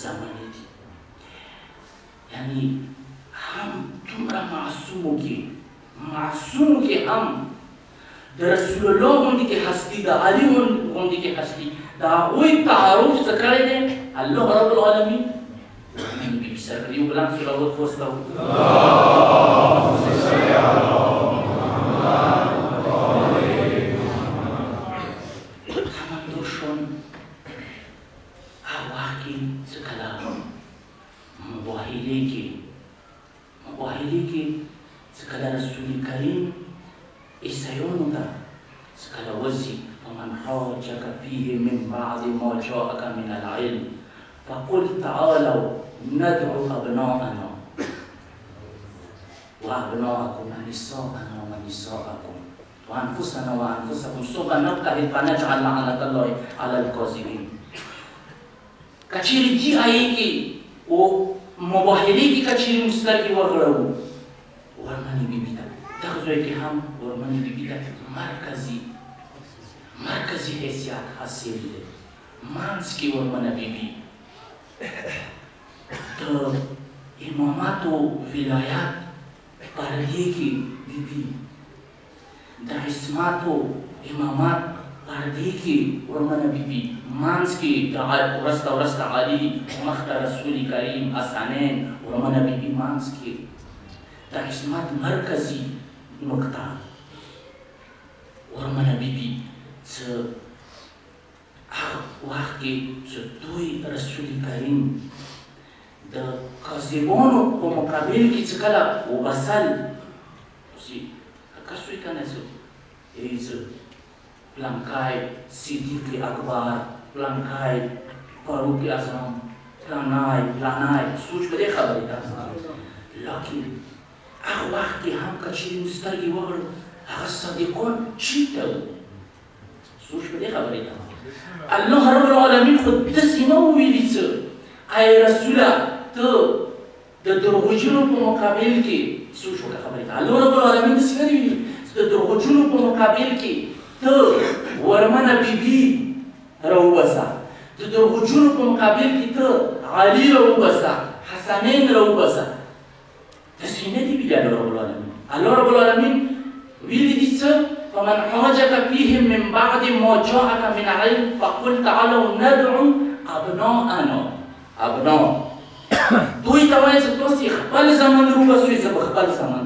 زمانه دي یعنی هم دومره معصومو کې هم د رسول الله غوندې کې هستي د علي غوندې کې هستي د هغوی تعارف څه کړی دی الله رب العالمین بیبي سره کړي یو بلند صلوات ووستو مباهله کې څکله رسول کریم عیسیانو ته څکله وځي فمن حاجك فيه من بعد ما جاءك من العلم فقل تعالوا ندعو أبناءنا وأبناءكم ونساءنا ونساءكم وأنفسنا وأنفسكم ثم نبتهل فنجعل لعنة الله على الكاذبين کچېرې دې آیې کې مباهلې کې کچېرې موږ سترګې وغړوو ورمنې بیبي ته دغه ځای کې هم ورمنې بیبي ته مرکزي حیثیت حاصل دی منځ کې ورمنه بیبي د اماماتو ولایت پردې کې بیبي د عصماتو امامات پردې کې ورمنه بیبي منځ کې ورسته علي مخته رسول کریم حسنین ورمنه بیبي منځ کې د عصمت مرکزي نقطه ورمنه بیبي څه هغه وخت کې چې دوی رسول کریم د کاذبانو په مقابل کې چې کله وبسل کس وی کنه څه پلانکای صدیق اکبر پلانکای فاروق اعظم پلانای سوچ به دې خبرې ده لیکن هغه وخت کې هم که چېرې موږ سترګې وغړو هغه صادقان چېرته وو سوچ به دې خبرې ده الله رب العالمین خو داسې نه وویلي څه ای رسوله ته د دروغجنو په مقابل کې سوچ وکړه خبرې ده الله رب العالمین داسې نه دی ویلي چې د دروغجنو په مقابل کې ته ورمنه بیبي راوباسه د دروغجنو په مقابل کې ته علي راوباسه حسنین راوباسه داسې نه دی ویلي الله رب العالمین الله رب العالمین ویلي دي څه فمن حاجك فيهم من بعد ما جاءك من علم فقل تعالوا ندعو ابناءنا ابناء دوی ته وایي چې تاسې خپل زمن راوباسئ زه به خپل زمن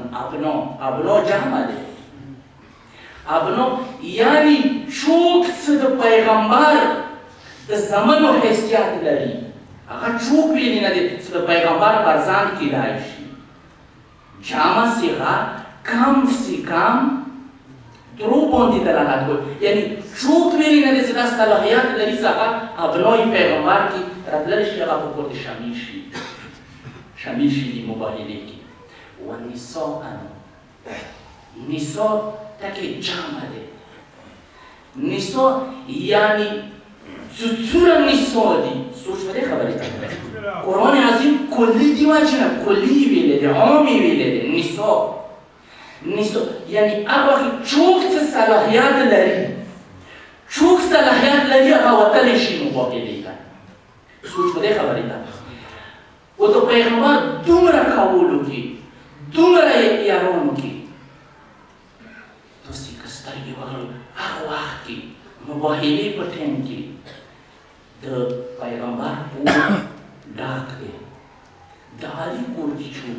ابنا جمع دی ابنا یعنی څوک چې د پیغمبر د زمن حیثیت لري هغه څوک ویلي نه دی چې د پیغمبر فرزند کیدای شي جمع صیغه کم سی کم درو باندې دلالت کوي یعنی څوک ویلي نه دی چې دا صلاحیت لري چې هغه ابنای پیغمبر کې راتللی شي هغه په کور کې شامل شي د مباهلې کې ونساءنا نساء تکې جمع دی نساء یعنی څومره نساء دي سوچ په دې خبرې ته قرآن عظیم کلی دی وایي نه کلی ویلی دی عامې ویلی دی نساء یعنی هغه وخت څوک چې صلاحیت لري هغه وتلی شي مباهلې ته سوچ په دې خبرې ته و د پیغمبر دومره کولو کې دومره یارانو کې تاسې که سترګې وغړو هغه وخت کې مباهلې په ټایم کې د پیغمبر کور ډاک دی د علي کور کې څوک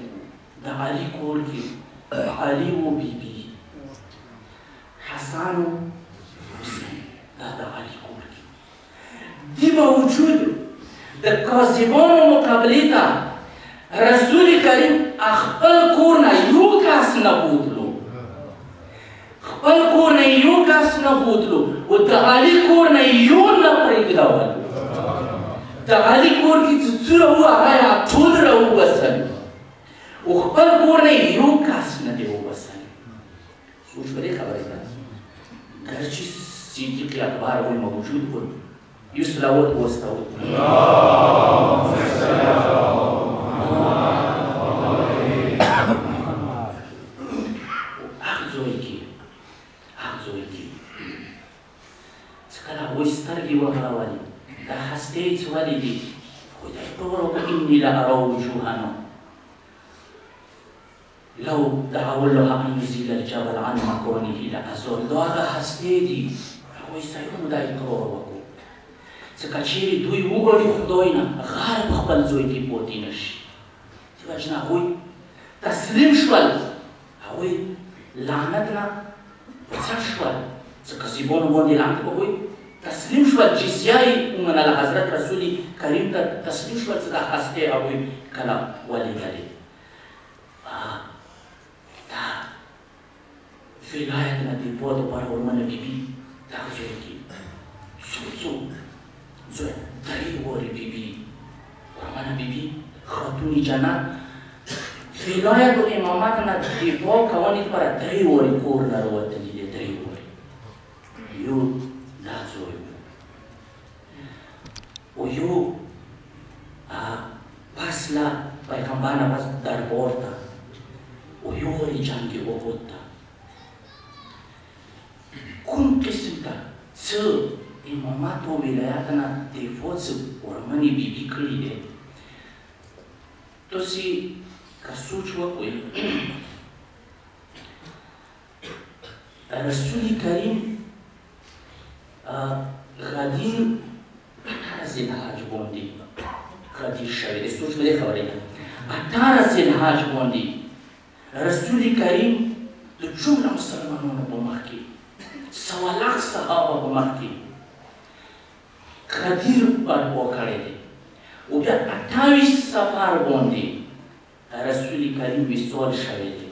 د علي کور کې علي و بیبي حسن و حسین دا د علي کور کې دې باوجود د کاذبانو مقابلې ته رسول کریم خپل کور نه یو کس نه بوتلو خپل کور نه یو کس نه بوتلو و د علي کور نه یو نه پرېږدول د علي کور کې چې څومره وو هغه یې ټول راوباسل و خپل کور نه یو کس نه دی وباسلی سوچ په دې خبرې ده کله چې صدیق اکبر وی موجود بود یو صلوات ووستو سترګې وغړولې دا هستې چې ولې دي خدای په فورو إني لأرى وجوهنا لو دعوا الله أن يزيل الجبل عن مكانه لأزول دعا هستيدي هو يسايقون داي طورو سكاشيري دوي وغري خدوينا غار بخبل زويتي بوتينش تبجنا هوي تسليم شوال هوي لعنتنا بسر شوال سكسيبون بوندي لعنت هوي تسليم شوال جزياي ومن على حضرت رسولي كريم تسليم شوال سدا هستي هوي كلام ولي كلي في ولايتنا دي بوتو بارا ورمانا بيبي تاخذوكي سوسو زوی دری وری بیبی ورمانا بیبی خاتونی جنت ولایت و امامتنا دیپا کوانید برای دری وری کور نروت دیده دری وری یو لازوی و یو پسلا پیغمبرنا پس در بورتا و یو وری جنگی و بودتا کن قسم تا سر امامات و ولایتنا دیفوت سے ورمانی بیبی کری دے تو سی کا سوچ وکوئی رسول کریم غدیر 18 زلحج بوندی غدیر شوید سوچ بده خبری نه 18 زلحج بوندی رسول کریم دو جمله مسلمانانو په مخ کې 100 لاکھ صحابه په مخ کې غدیر برپا کړی دی او بیا 28 سفر باندې رسول کریم وصال شوی دی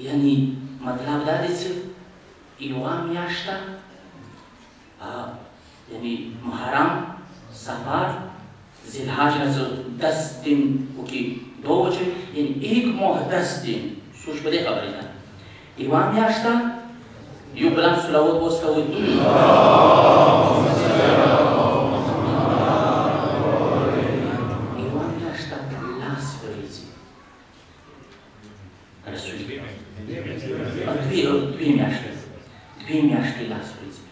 یعنی مطلب دا دی چې یوه میاشته یعنی محرم سفر ذی‌الحج از 10 دن وکی دو بچه یعنی 1 ماه 10 دن سوچ بده خبری نه یوه میاشته یو بلند صلوات وستوید دوی میاشتې لاس ورځي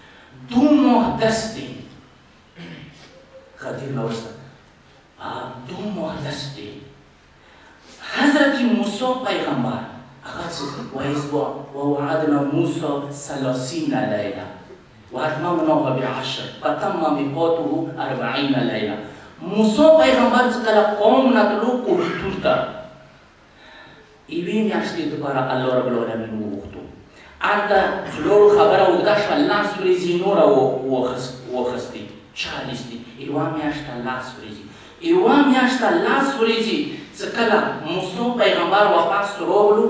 2 ماه 10 دن خدیر راوسته 2 ماه 10 دن حضرت موسی پیغمبر هغه ووعدنا موسی 30 ليلة وأتممناها ب10 فتم ميقاته 40 ليلة موسی پیغمبر څخه قوم نتلو کوټور ته ایوه میاشتې دوباره الله رب العالمین وغوښتو هلته څلورو خبره اوږده شوه 10 ورځې نوره واخیستې 40 دي یوه میاشته 10 ورځې یوه میاشته 10 ورځې چې کله موسی پیغمبر واپس راغلو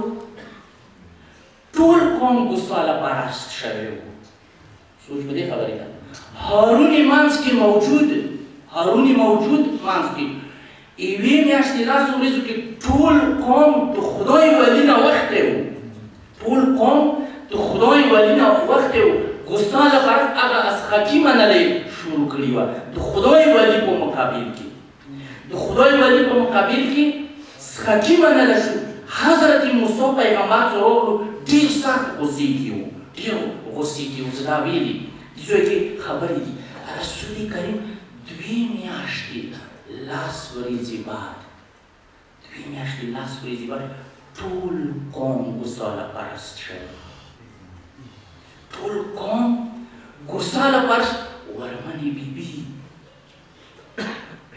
ټول قوم ګوساله پرست شوی و سوچ په دې خبرې ده هارون منځ کې موجود منځ کې یوې میاشتې 10 ورځو کې ټول قوم د خدای ولی نه وښتی و ټول قوم د خدای ولی نه وښتی و ګوساله پرست هغه اسخطي منلی شروع کړي وه د خدای ولی په مقابل کې سخطي منله شو حضرت موسی پیغمبر چې راغلو ډېر سخت غوسې کې و زه دا ویلي دې ځای کې خبرې دي رسول کریم 2 میاشتې 10 ورځې بعد ټول قوم ګوساله پرست شوی ټول قوم ګوساله پرست ورمنې بیبي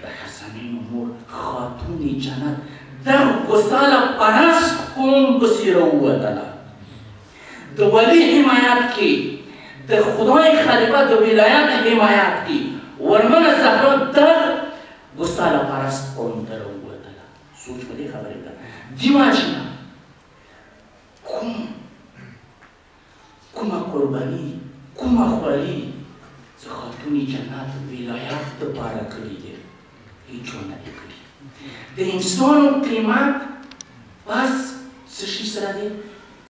د حسنین مور خاتون جنت دغه ګوساله پرست قوم پسې راووتله د ولی حمایت کې د خدای خلیفه د ولایت حمایت کې ورمنه زهرا دغه ګوساله پرست قوم ته راووتله سوچ په دې خبرې ده دې واجبه کومه قرباني کومه خواري چې خاتون جنت ولایت دپاره کړې دی هیچ ونه یې کړي د انسانو قیمت بس څه شي سره دی